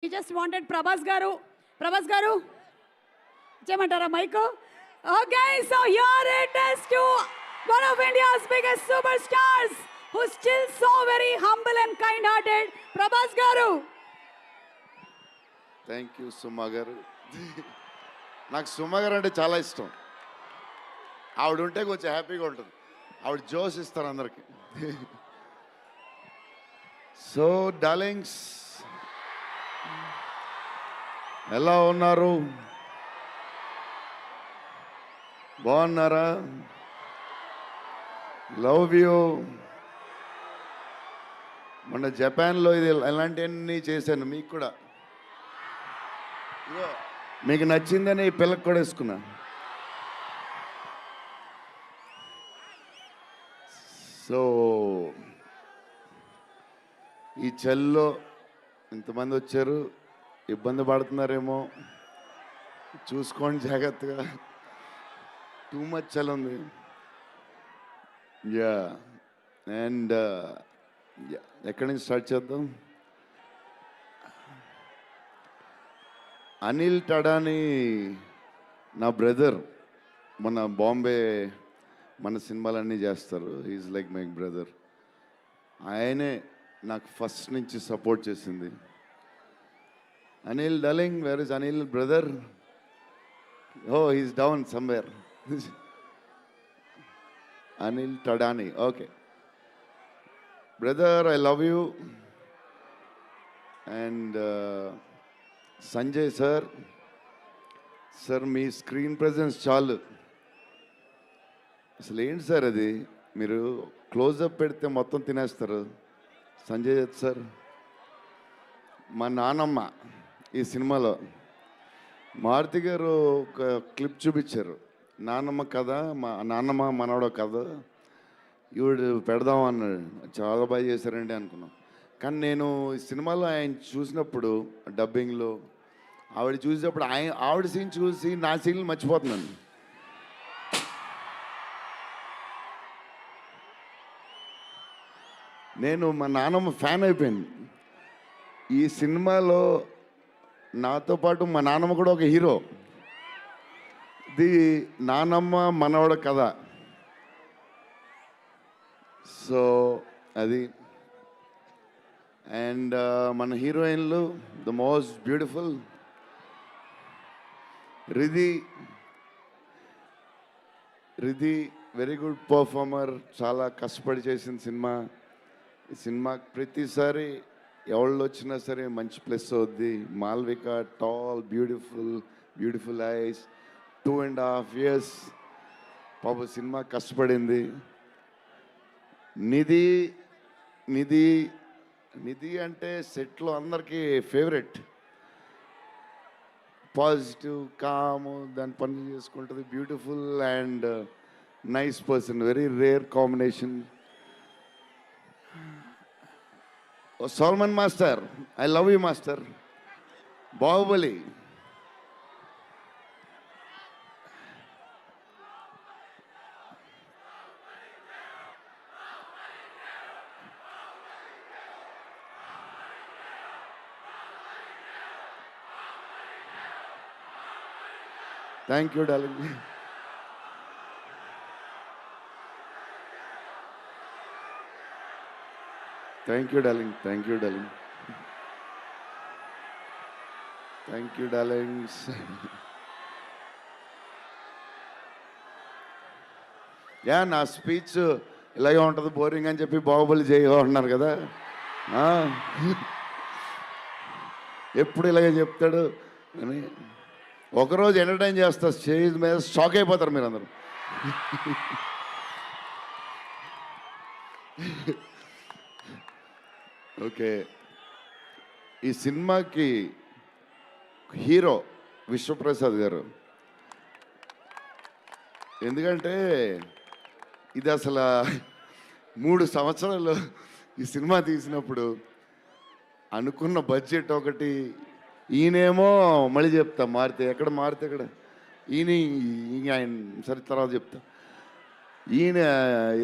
He just wanted Prabhas Garu. Prabhas Garu? Chemantara Maiko? Okay, so here it is to one of India's biggest superstars who's still so very humble and kind-hearted. Prabhas Garu. Thank you Suma garu. నాకు సుమా గారు అంటే చాలా ఇష్టం. ఆవిడ ఉంటే కొంచెం హ్యాపీగా ఉంటుంది. ఆవిడ జోష్ ఇస్తారు అందరికి. సో డార్లింగ్స్, ఎలా ఉన్నారు? బాగున్నారా? Love you. మొన్న జపాన్లో ఇది ఎలాంటివన్నీ చేశాను. మీకు కూడా మీకు నచ్చిందని ఈ పిల్లకి కూడా వేసుకున్నా. సో ఈ చలిలో ఇంతమంది వచ్చారు, ఇబ్బంది పడుతున్నారేమో, చూసుకోండి జాగ్రత్తగా. టూ మచ్ చలి ఉంది. యా అండ్ ఎక్కడి నుంచి స్టార్ట్ చేద్దాం? అనిల్ టడాని నా బ్రదర్. మన బాంబే మన సినిమాలన్నీ చేస్తారు. Is like my brother. ఆయనే నాకు ఫస్ట్ నుంచి సపోర్ట్ చేసింది. Anil darling, where is Anil brother? Oh, he's down somewhere. Anil Thadani. Okay brother, I love you. And Sanjay sir, sir మీ స్క్రీన్ ప్రెజెన్స్ చాలు. అసలు ఏంటి సార్ అది? మీరు క్లోజప్ పెడితే మొత్తం తినేస్తారు. సంజయ్ సార్, మా నానమ్మ ఈ సినిమాలో మారుతి గారు ఒక క్లిప్ చూపించారు. నానమ్మ కథ, మా నాన్నమ్మ మనవడో కథ, ఈవిడ పెడదాం అన్నాడు. చాలా బాగా చేశారండి అనుకున్నాం. కానీ నేను ఈ సినిమాలో ఆయన చూసినప్పుడు డబ్బింగ్లో ఆవిడ చూసినప్పుడు ఆవిడ సీన్ చూసి నా సీన్లు మర్చిపోతున్నాను. నేను మా నాన్నమ్మ ఫ్యాన్ అయిపోయాను. ఈ సినిమాలో నాతో పాటు మా నాన్నమ్మ కూడా ఒక హీరో. ఇది నానమ్మ మనవడ కథ. సో అది. అండ్ మన హీరోయిన్లు the most beautiful Riddhi very good performer. చాలా కష్టపడి చేసిన సినిమా. ఈ సినిమాకి ప్రతిసారి ఎవళ్ళు వచ్చినా సరే మంచి ప్లస్ అవుద్ది. Malvika tall, beautiful eyes, 2.5 years పాప సినిమా కష్టపడింది. నిధి అంటే సెట్లో అందరికీ ఫేవరెట్. పాజిటివ్, కామ్, దాని పని చేసుకుంటుంది. Beautiful and nice person. Very rare combination. Salman master, I love you master. Baahubali, thank you darling. Thank you darling. Darlings. Yeah, నా స్పీచ్ ఇలాగే ఉంటుంది, బోరింగ్ అని చెప్పి బాహుబలి చేయమన్నారు కదా. ఎప్పుడు ఇలాగే చెప్తాడు అని ఒకరోజు ఎంటర్టైన్ చేస్తా. స్టేజ్ మీద షాక్ అయిపోతారు మీరు అందరూ. ఓకే, ఈ సినిమాకి హీరో విశ్వప్రసాద్ గారు. ఎందుకంటే ఇది అసలు 3 సంవత్సరాలు ఈ సినిమా తీసినప్పుడు అనుకున్న బడ్జెట్ ఒకటి, ఈయనేమో మళ్ళీ చెప్తా మారితే ఎక్కడ ఈయన ఆయన సరే తర్వాత చెప్తా. ఈయన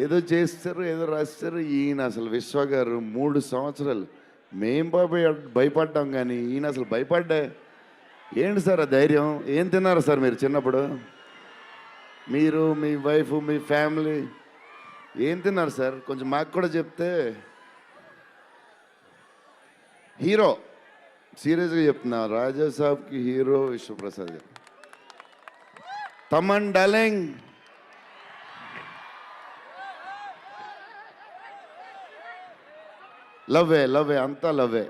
ఏదో చేస్తారు, ఏదో రాస్తారు. ఈయన అసలు విశ్వ గారు 3 సంవత్సరాలు మేం భయపడ్డాం కానీ ఈయన అసలు భయపడ్డా. ఏంటి సార్ ఆ ధైర్యం? ఏం తిన్నారు సార్ మీరు చిన్నప్పుడు? మీరు, మీ వైఫ్, మీ ఫ్యామిలీ ఏం తిన్నారు సార్? కొంచెం మాకు కూడా చెప్తే. హీరో, సీరియస్గా చెప్తున్నా, రాజా సాబ్కి హీరో విశ్వప్రసాద్ గారు. తమన్ డార్లింగ్, లవ్వే లవ్వే అంతా లవ్వే.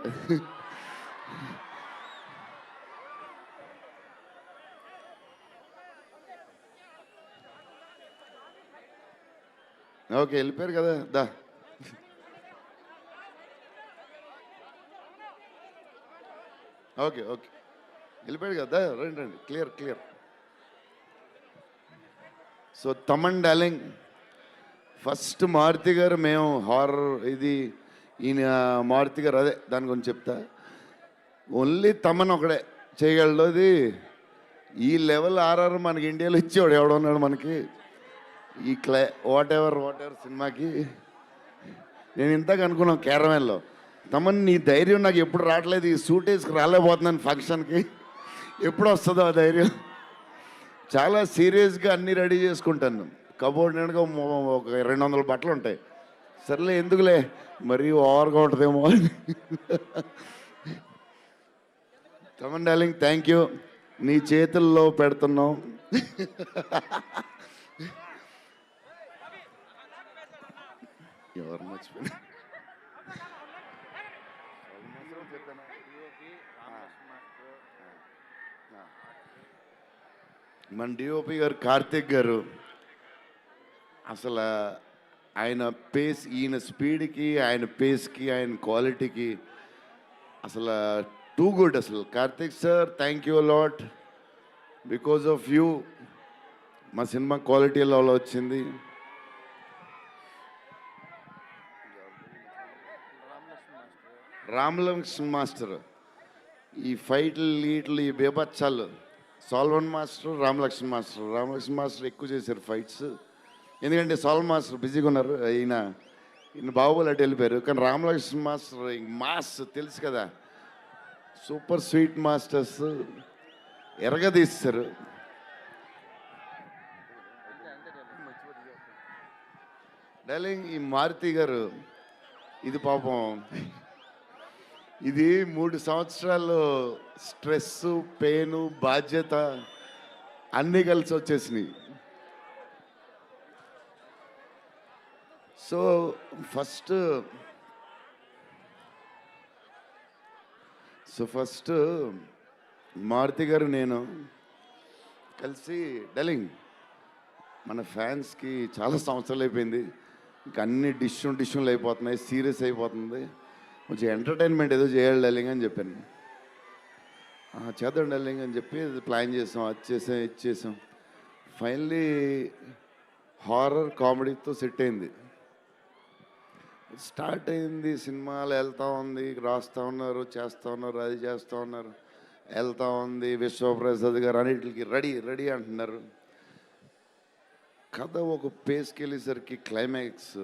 ఓకే, వెళ్ళిపోయారు కదా, దా. ఓకే ఓకే, వెళ్ళిపోయాడు కదా, రండి రండి, clear clear. So Thaman darling, first Maruthi గారు, మేము హారర్ ఇది ఈయన మారుతి గారు, అదే దాని గురించి చెప్తా. ఓన్లీ తమన్ ఒకడే చేయగలడు అది. ఈ లెవెల్ ఆర్ఆర్ మనకి ఇండియాలో ఇచ్చేవాడు ఎవడున్నాడు మనకి ఈ వాట్ ఎవర్ సినిమాకి. నేను ఇంతకు అనుకున్నాను క్యారవాన్లో, తమన్ నీ ధైర్యం నాకు ఎప్పుడు రావట్లేదు, ఈ సూట్ వేసుకు రాలేకపోతున్నాను ఫంక్షన్కి, ఎప్పుడు వస్తుందో ఆ ధైర్యం. చాలా సీరియస్గా అన్నీ రెడీ చేసుకుంటాను. కబోర్డ్ నిండుగా ఒక 200 బట్టలు ఉంటాయి. సర్లే ఎందుకులే, మరీ ఓవర్గా ఉంటుందేమో అని. తమన్ డార్లింగ్, థ్యాంక్ యూ, నీ చేతుల్లో పెడుతున్నాం. ఎవరు మర్చిపోయినా మన డిఓపి గారు కార్తిక్ గారు, అసలు ఆయన పేస్, ఈయన స్పీడ్కి, ఆయన పేస్కి, ఆయన క్వాలిటీకి అసలు టూ గుడ్. అసలు Karthik sir, thank you lot. Because of you మా సినిమా క్వాలిటీ లెవెల్ వచ్చింది. రామలక్ష్మణ్ మాస్టర్, ఈ ఫైట్లు వీటిలు ఈ బేబచ్చాలు, సాల్వన్ మాస్టర్, రామలక్ష్మణ్ మాస్టర్ ఎక్కువ చేశారు ఫైట్స్. ఎందుకంటే సాల్వన్ మాస్టర్ బిజీగా ఉన్నారు, ఈయన బాహుబలి అటు వెళ్ళిపోయారు. కానీ రామలక్ష్మణ్ మాస్టర్ మాస్ తెలుసు కదా, సూపర్ స్వీట్ మాస్టర్స్ ఎరగదీస్తారు. డార్లింగ్, ఈ మారుతి గారు ఇది పాపం, ఇది 3 సంవత్సరాలు స్ట్రెస్, పెయిన్, బాధ్యత అన్నీ కలిసి వచ్చేసినాయి. సో ఫస్ట్ మారుతి గారు నేను కలిసి, డార్లింగ్ మన ఫ్యాన్స్కి చాలా సంవత్సరాలు అయిపోయింది, ఇంకా అన్ని డిష్యూలు అయిపోతున్నాయి, సీరియస్ అయిపోతుంది, కొంచెం ఎంటర్టైన్మెంట్ ఏదో చేయాలి డార్లింగ్ అని చెప్పాను. చేద్దాం డార్లింగ్ అని చెప్పి ప్లాన్ చేసాం, అది చేసాం. ఫైనలీ హారర్ కామెడీతో సెట్ అయింది. స్టార్ట్ అయింది, సినిమాలు వెళ్తూ ఉంది, రాస్తూ ఉన్నారు, చేస్తూ ఉన్నారు, అది చేస్తూ ఉన్నారు, వెళ్తూ ఉంది. విశ్వప్రసాద్ గారు అన్నిటికి రెడీ రెడీ అంటున్నారు. కథ ఒక పేస్కి వెళ్ళేసరికి క్లైమాక్స్